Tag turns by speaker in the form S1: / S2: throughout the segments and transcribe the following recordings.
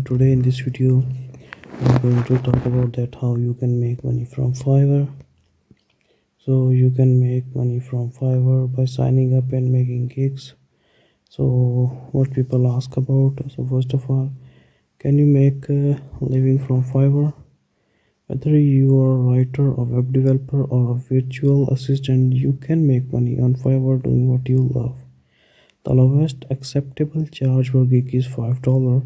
S1: Today in this video I'm going to talk about that how you can make money from Fiverr. So you can make money from Fiverr by signing up and making gigs. So what people ask about, so first of all, can you make a living from Fiverr? Whether you are a writer, a web developer or a virtual assistant, you can make money on Fiverr doing what you love. The lowest acceptable charge per gig is $5,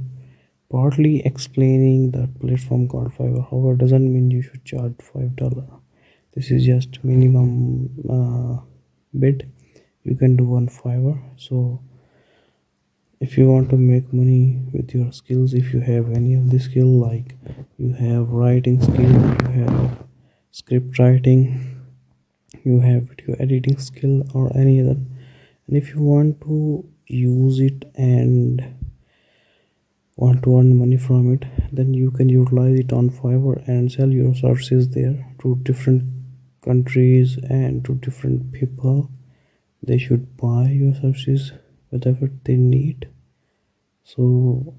S1: partly explaining that platform called Fiverr. However, doesn't mean you should charge $5. This is just minimum bid you can do on Fiverr. So if you want to make money with your skills, if you have any of the skill, like you have writing skill, you have script writing, you have video editing skill or any other, and if you want to use it and want to earn money from it, then you can utilize it on Fiverr and sell your services there to different countries and to different people. They should buy your services whatever they need, so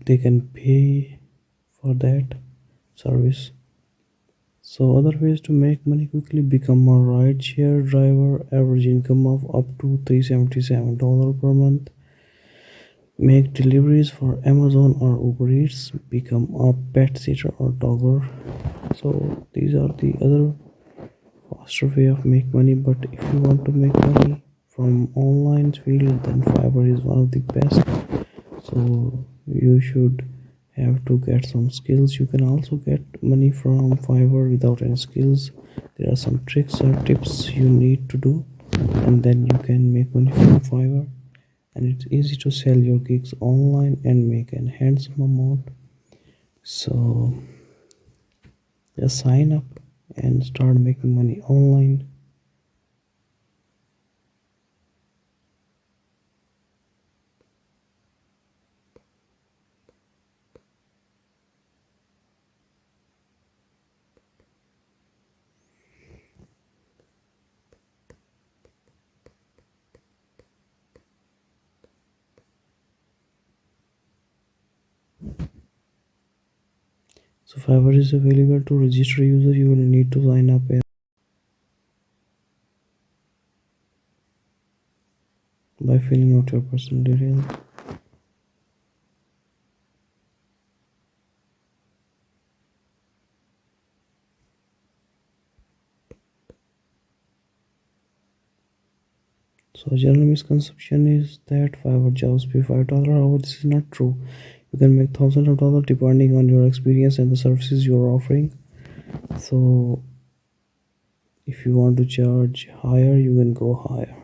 S1: they can pay for that service. So other ways to make money quickly: become a rideshare driver, average income of up to $377 per month. Make deliveries for Amazon or Uber Eats. Become a pet sitter or dogger. So these are the other faster way of make money. But if you want to make money from online field, then Fiverr is one of the best. So you should have to get some skills. You can also get money from Fiverr without any skills. There are some tricks or tips you need to do, and then you can make money from Fiverr. And it's easy to sell your gigs online and make a handsome amount. So just sign up and start making money online. So Fiverr is available. To register user, you will need to sign up by filling out your personal details. So a general misconception is that Fiverr jobs pay $5. However, this is not true. You can make thousands of dollars depending on your experience and the services you are offering. So if you want to charge higher, you can go higher.